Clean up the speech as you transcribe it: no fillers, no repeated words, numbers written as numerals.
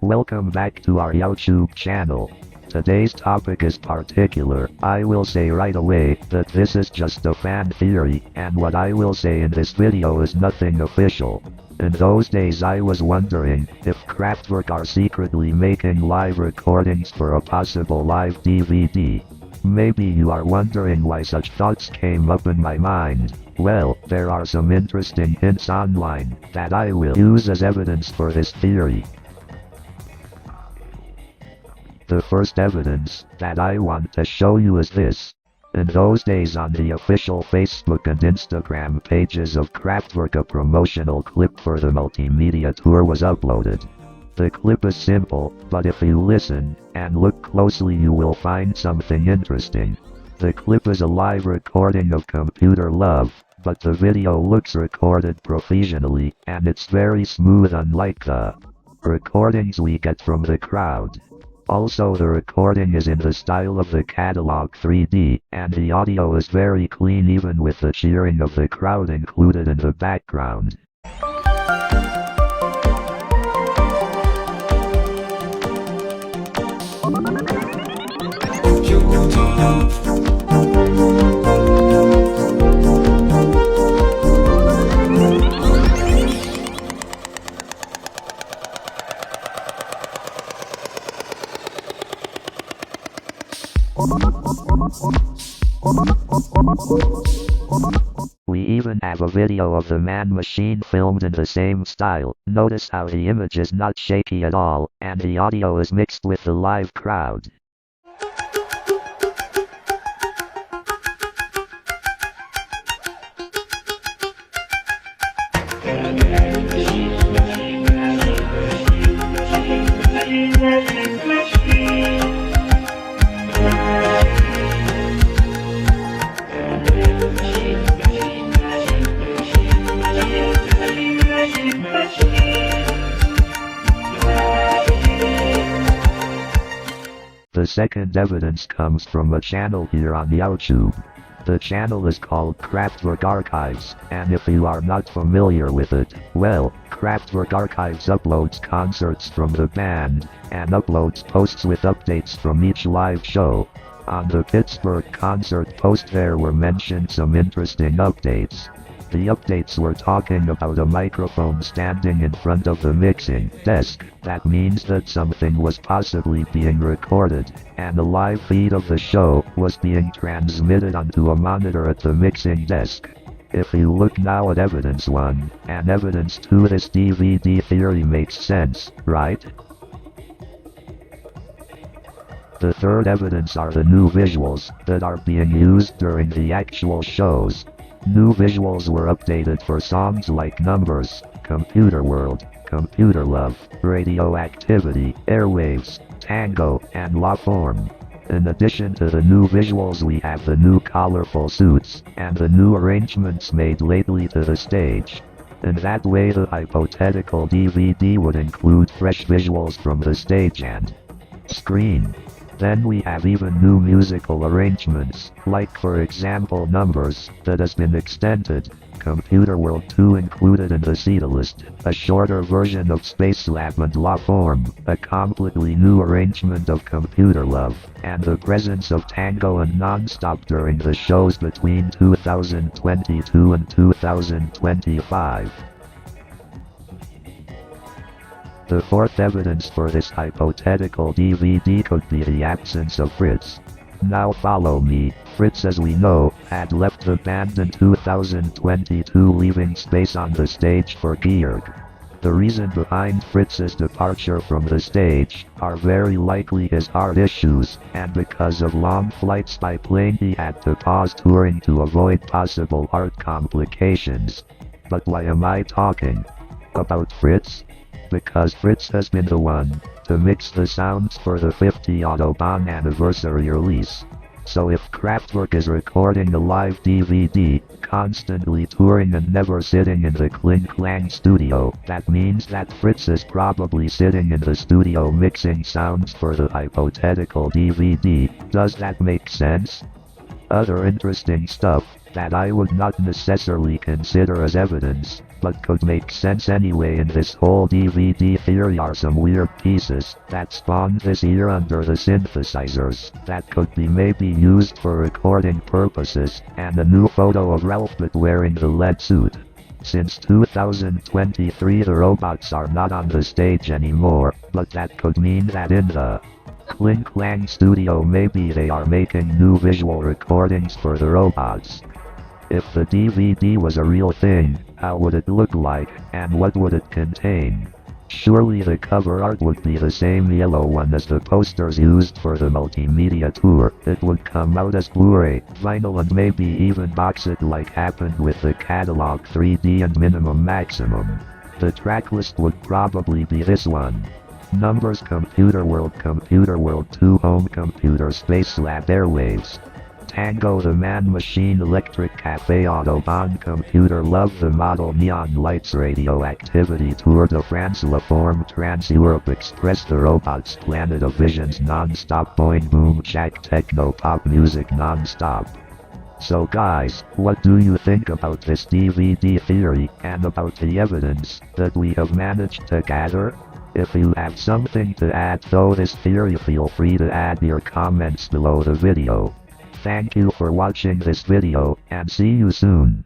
Welcome back to our YouTube channel. Today's topic is particular. I will say right away that this is just a fan theory, and what I will say in this video is nothing official. In those days I was wondering if Kraftwerk are secretly making live recordings for a possible live DVD. Maybe you are wondering why such thoughts came up in my mind. Well, there are some interesting hints online that I will use as evidence for this theory. The first evidence that I want to show you is this. In those days on the official Facebook and Instagram pages of Kraftwerk, a promotional clip for the multimedia tour was uploaded. The clip is simple, but if you listen and look closely you will find something interesting. The clip is a live recording of Computer Love, but the video looks recorded professionally, and it's very smooth unlike the recordings we get from the crowd. Also, the recording is in the style of the catalog 3D, and the audio is very clean even with the cheering of the crowd included in the background. We even have a video of the Man Machine filmed in the same style. Notice how the image is not shaky at all, and the audio is mixed with the live crowd. The second evidence comes from a channel here on YouTube. The channel is called Kraftwerk Archives, and if you are not familiar with it, well, Kraftwerk Archives uploads concerts from the band, and uploads posts with updates from each live show. On the Pittsburgh concert post there were mentioned some interesting updates. The updates were talking about a microphone standing in front of the mixing desk. That means that something was possibly being recorded, and a live feed of the show was being transmitted onto a monitor at the mixing desk. If you look now at evidence 1 and evidence 2, this DVD theory makes sense, right? The third evidence are the new visuals that are being used during the actual shows. New visuals were updated for songs like Numbers, Computer World, Computer Love, Radioactivity, Airwaves, Tango, and La Forme. In addition to the new visuals we have the new colorful suits, and the new arrangements made lately to the stage. In that way the hypothetical DVD would include fresh visuals from the stage and screen. Then we have even new musical arrangements, like for example Numbers, that has been extended, Computer World 2 included in the Setlist, a shorter version of Space Lab and La Forme, a completely new arrangement of Computer Love, and the presence of Tango and Nonstop during the shows between 2022 and 2025. The fourth evidence for this hypothetical DVD could be the absence of Fritz. Now follow me. Fritz, as we know, had left the band in 2022, leaving space on the stage for Georg. The reason behind Fritz's departure from the stage are very likely his heart issues, and because of long flights by plane he had to pause touring to avoid possible heart complications. But why am I talking about Fritz? Because Fritz has been the one to mix the sounds for the 50 Autobahn anniversary release. So if Kraftwerk is recording a live DVD, constantly touring and never sitting in the Kling Klang studio, that means that Fritz is probably sitting in the studio mixing sounds for the hypothetical DVD. Does that make sense? Other interesting stuff that I would not necessarily consider as evidence, but could make sense anyway in this whole DVD theory are some weird pieces that spawned this year under the synthesizers that could be maybe used for recording purposes, and a new photo of Ralphbit wearing the lead suit. Since 2023 the robots are not on the stage anymore, but that could mean that in the Kling Klang studio maybe they are making new visual recordings for the robots. If the DVD was a real thing, how would it look like, and what would it contain? Surely the cover art would be the same yellow one as the posters used for the multimedia tour. It would come out as Blu-ray, vinyl, and maybe even box set like happened with the catalog 3D and Minimum Maximum. The tracklist would probably be this one. Numbers Computer World 2 Home Computer Space Lab Airwaves Tango the Man Machine Electric Cafe Autobahn Computer Love the Model Neon Lights Radioactivity Tour de France La Forme Trans Europe Express The Robots Planet of Visions Non-Stop Boing Boom Shack Techno Pop Music Non-Stop. So guys, what do you think about this DVD theory, and about the evidence that we have managed to gather? If you have something to add to this theory, feel free to add your comments below the video. Thank you for watching this video, and see you soon.